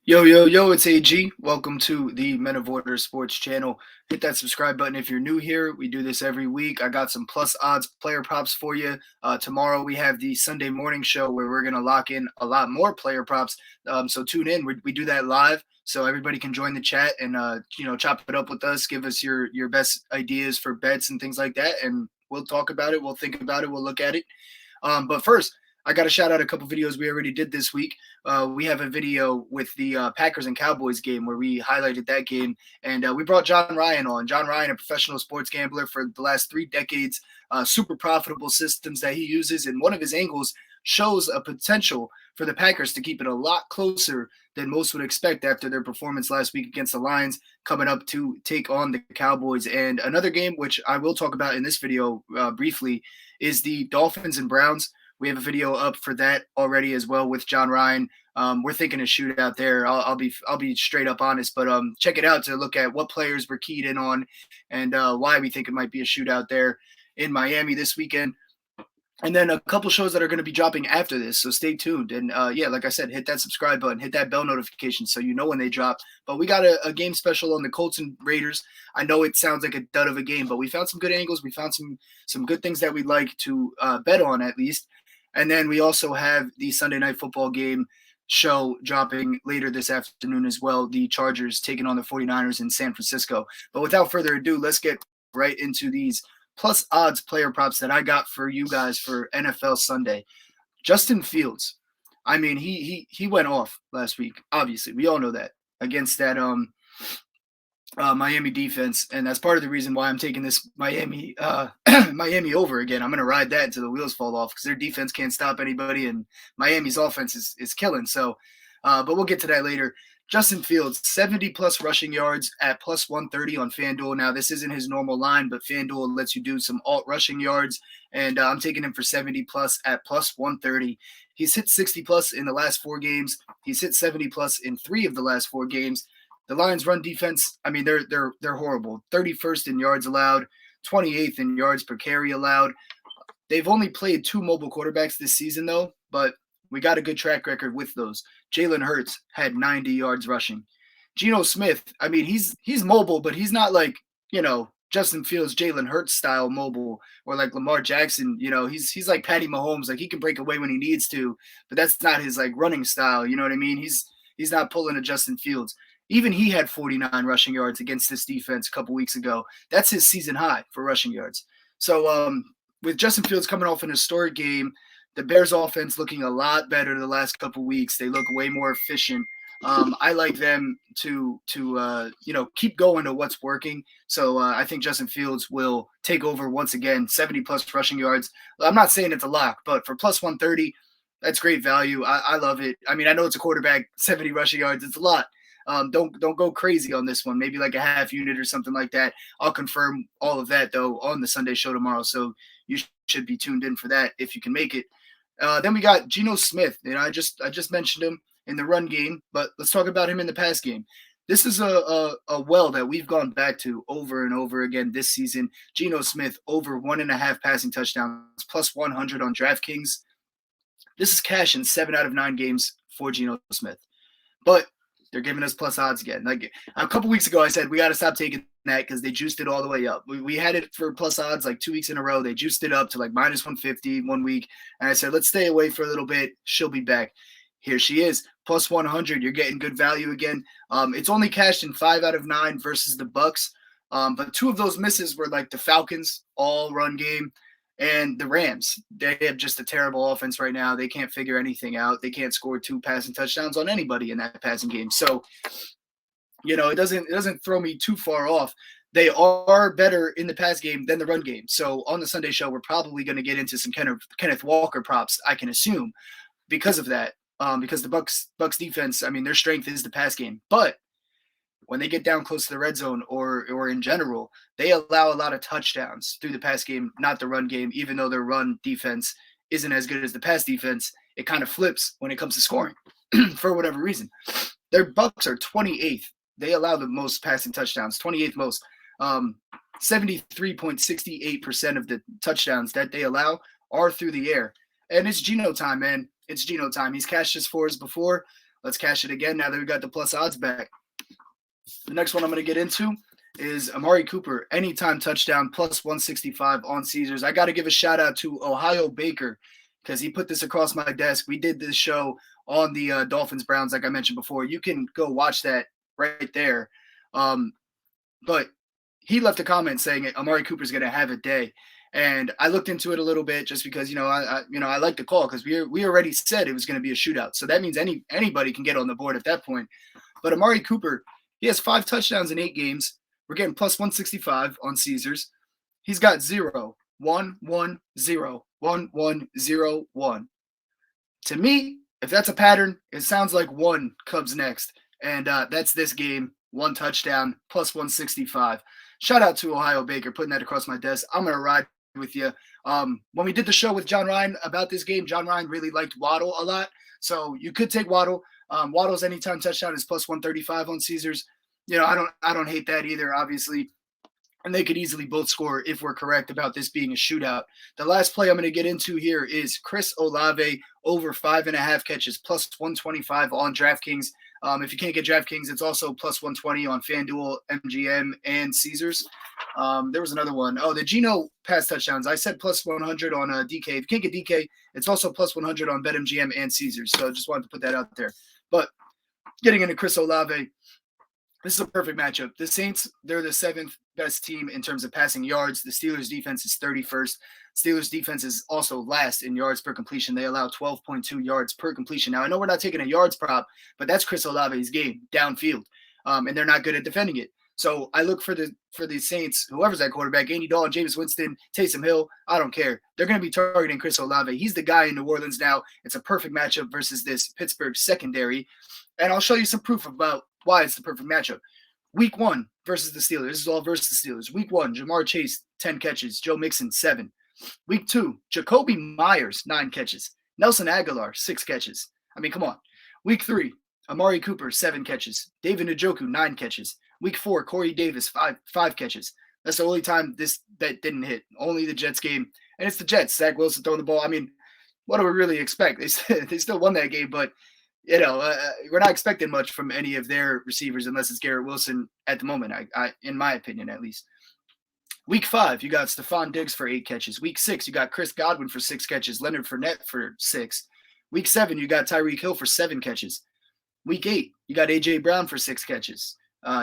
Yo, yo, yo, it's AG. Welcome to the Men of Order Sports channel. Hit that subscribe button if you're new here. We do this every week. I got some plus odds player props for you. Tomorrow we have the Sunday morning show where we're going to lock in a lot more player props. So tune in. We do that live so everybody can join the chat and, chop it up with us. Give us your best ideas for bets and things like that. And we'll talk about it. We'll think about it. We'll look at it. But first, I got to shout out a couple videos we already did this week. We have a video with the Packers and Cowboys game where we highlighted that game, and we brought John Ryan on. John Ryan, a professional sports gambler for the last 3 decades, super profitable systems that he uses, and one of his angles shows a potential for the Packers to keep it a lot closer than most would expect after their performance last week against the Lions, coming up to take on the Cowboys. And another game, which I will talk about in this video briefly, is the Dolphins and Browns. We have a video up for that already as well with John Ryan. We're thinking a shootout there. I'll be straight up honest, but check it out to look at what players we're keyed in on and why we think it might be a shootout there in Miami this weekend. And then a couple shows that are going to be dropping after this, so stay tuned. And like I said, hit that subscribe button, hit that bell notification so you know when they drop. But we got a game special on the Colts and Raiders. I know it sounds like a dud of a game, but we found some good angles. We found some good things that we'd like to bet on at least. And then we also have the Sunday Night Football game show dropping later this afternoon as well. The Chargers taking on the 49ers in San Francisco. But without further ado, let's get right into these plus odds player props that I got for you guys for NFL Sunday. Justin Fields. I mean, he went off last week. Obviously, we all know that against that Miami defense, and that's part of the reason why I'm taking this Miami Miami over again. I'm going to ride that until the wheels fall off because their defense can't stop anybody, and Miami's offense is killing. So, but we'll get to that later. Justin Fields, 70-plus rushing yards at plus 130 on FanDuel. Now, this isn't his normal line, but FanDuel lets you do some alt rushing yards, and I'm taking him for 70-plus at plus 130. He's hit 60-plus in the last 4 games. He's hit 70-plus in 3 of the last 4 games. The Lions' run defense, I mean, they're horrible. 31st in yards allowed, 28th in yards per carry allowed. They've only played 2 mobile quarterbacks this season, though, but we got a good track record with those. Jalen Hurts had 90 yards rushing. Geno Smith, I mean, he's mobile, but he's not like, Justin Fields, Jalen Hurts style mobile, or like Lamar Jackson. He's like Patty Mahomes. Like, he can break away when he needs to, but that's not his like running style. You know what I mean? He's not pulling a Justin Fields. Even he had 49 rushing yards against this defense a couple weeks ago. That's his season high for rushing yards. So with Justin Fields coming off an historic game, the Bears offense looking a lot better the last couple weeks. They look way more efficient. I like them to keep going to what's working. So I think Justin Fields will take over once again, 70-plus rushing yards. I'm not saying it's a lock, but for plus 130, that's great value. I love it. I mean, I know it's a quarterback, 70 rushing yards. It's a lot. Don't go crazy on this one. Maybe like a half unit or something like that. I'll confirm all of that, though, on the Sunday show tomorrow. So you should be tuned in for that if you can make it. Then we got Geno Smith. I just mentioned him in the run game, but let's talk about him in the pass game. This is a well that we've gone back to over and over again this season. Geno Smith over 1.5 passing touchdowns, plus 100 on DraftKings. This is cash in 7 out of 9 games for Geno Smith. But they're giving us plus odds again. Like a couple weeks ago, I said we got to stop taking that because they juiced it all the way up. We had it for plus odds like 2 weeks in a row. They juiced it up to like minus 150 one week. And I said, let's stay away for a little bit. She'll be back. Here she is, plus 100. You're getting good value again. It's only cashed in 5 out of 9 versus the Bucks. But 2 of those misses were like the Falcons all run game and the Rams. They have just a terrible offense right now. They can't figure anything out. They can't score 2 passing touchdowns on anybody in that passing game. So, it doesn't throw me too far off. They are better in the pass game than the run game. So on the Sunday show, we're probably going to get into some kind of Kenneth Walker props, I can assume, because of that. Because the Bucks defense, I mean, their strength is the pass game. But when they get down close to the red zone or in general, they allow a lot of touchdowns through the pass game, not the run game. Even though their run defense isn't as good as the pass defense, it kind of flips when it comes to scoring for whatever reason. Their Bucks are 28th. They allow the most passing touchdowns, 28th most. 73.68% of the touchdowns that they allow are through the air. And it's Geno time, man. It's Geno time. He's cashed his fours before. let's cash it again now that we got the plus odds back. The next one I'm going to get into is Amari Cooper, anytime touchdown, plus 165 on Caesars. I got to give a shout out to Ohio Baker because he put this across my desk. We did this show on the Dolphins Browns, like I mentioned before. You can go watch that right there. But he left a comment saying Amari Cooper's going to have a day. And I looked into it a little bit just because, I like the call because we already said it was going to be a shootout. So that means anybody can get on the board at that point. But Amari Cooper, he has 5 touchdowns in 8 games. We're getting plus 165 on Caesars. He's got 0, 1, 1, 0, 1, 1, 0, 1. To me, if that's a pattern, it sounds like 1 Cubs next. And that's this game, 1 touchdown, plus 165. Shout out to Ohio Baker putting that across my desk. I'm going to ride with you. When we did the show with John Ryan about this game, John Ryan really liked Waddle a lot. So you could take Waddle. Waddle's anytime touchdown is plus 135 on Caesars. I don't hate that either, obviously. And they could easily both score if we're correct about this being a shootout. The last play I'm going to get into here is Chris Olave over 5.5 catches, plus 125 on DraftKings. If you can't get DraftKings, it's also plus 120 on FanDuel, MGM, and Caesars. There was another one. Oh, the Geno pass touchdowns. I said plus 100 on DK. If you can't get DK, it's also plus 100 on BetMGM and Caesars. So just wanted to put that out there. But getting into Chris Olave, this is a perfect matchup. The Saints, they're the 7th best team in terms of passing yards. The Steelers' defense is 31st. Steelers' defense is also last in yards per completion. They allow 12.2 yards per completion. Now, I know we're not taking a yards prop, but that's Chris Olave's game, downfield, and they're not good at defending it. So I look for the Saints, whoever's that quarterback, Andy Dalton, Jameis Winston, Taysom Hill, I don't care. They're going to be targeting Chris Olave. He's the guy in New Orleans now. It's a perfect matchup versus this Pittsburgh secondary. And I'll show you some proof about why it's the perfect matchup. Week 1 versus the Steelers. This is all versus the Steelers. Week 1, Jamar Chase, 10 catches. Joe Mixon, 7. Week 2, Jacoby Myers, 9 catches. Nelson Aguilar, 6 catches. I mean, come on. Week 3, Amari Cooper, 7 catches. David Njoku, 9 catches. Week 4, Corey Davis, 5 catches. That's the only time this bet didn't hit. Only the Jets game. And it's the Jets. Zach Wilson throwing the ball. I mean, what do we really expect? They still won that game, but we're not expecting much from any of their receivers unless it's Garrett Wilson at the moment, I in my opinion, at least. Week 5, you got Stephon Diggs for 8 catches. Week 6, you got Chris Godwin for 6 catches. Leonard Fournette for 6. Week 7, you got Tyreek Hill for 7 catches. Week 8, you got A.J. Brown for 6 catches.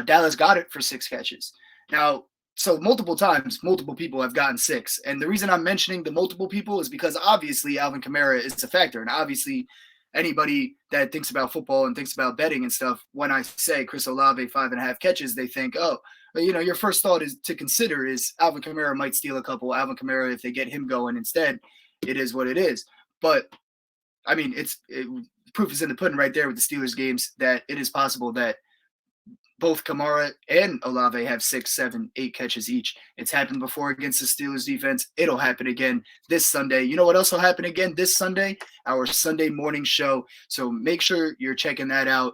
Dallas Goedert for 6 catches. Now, so multiple times, multiple people have gotten 6. And the reason I'm mentioning the multiple people is because obviously Alvin Kamara is a factor. And obviously anybody that thinks about football and thinks about betting and stuff, when I say Chris Olave 5.5 catches, they think, oh, your first thought is to consider is Alvin Kamara might steal a couple. Alvin Kamara, if they get him going instead, it is what it is. But I mean, proof is in the pudding right there with the Steelers games that it is possible that both Kamara and Olave have 6, 7, 8 catches each. It's happened before against the Steelers defense. It'll happen again this Sunday. You know what else will happen again this Sunday? Our Sunday morning show. So make sure you're checking that out.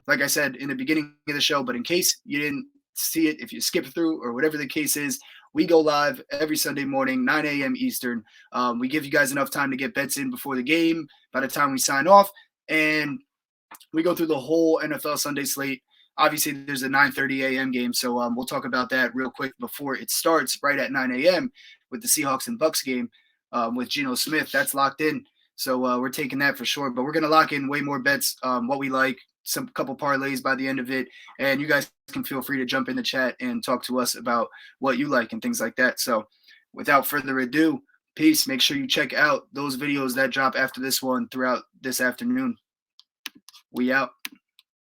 Like I said in the beginning of the show, but in case you didn't see it, if you skip through or whatever the case is, we go live every Sunday morning, 9 a.m. Eastern. We give you guys enough time to get bets in before the game, by the time we sign off. And we go through the whole NFL Sunday slate. Obviously, there's a 9:30 a.m. game, so we'll talk about that real quick before it starts right at 9 a.m. with the Seahawks and Bucks game with Geno Smith. That's locked in, so we're taking that for sure. But we're going to lock in way more bets, what we like, some couple parlays by the end of it, and you guys can feel free to jump in the chat and talk to us about what you like and things like that. So without further ado, peace. Make sure you check out those videos that drop after this one throughout this afternoon. We out.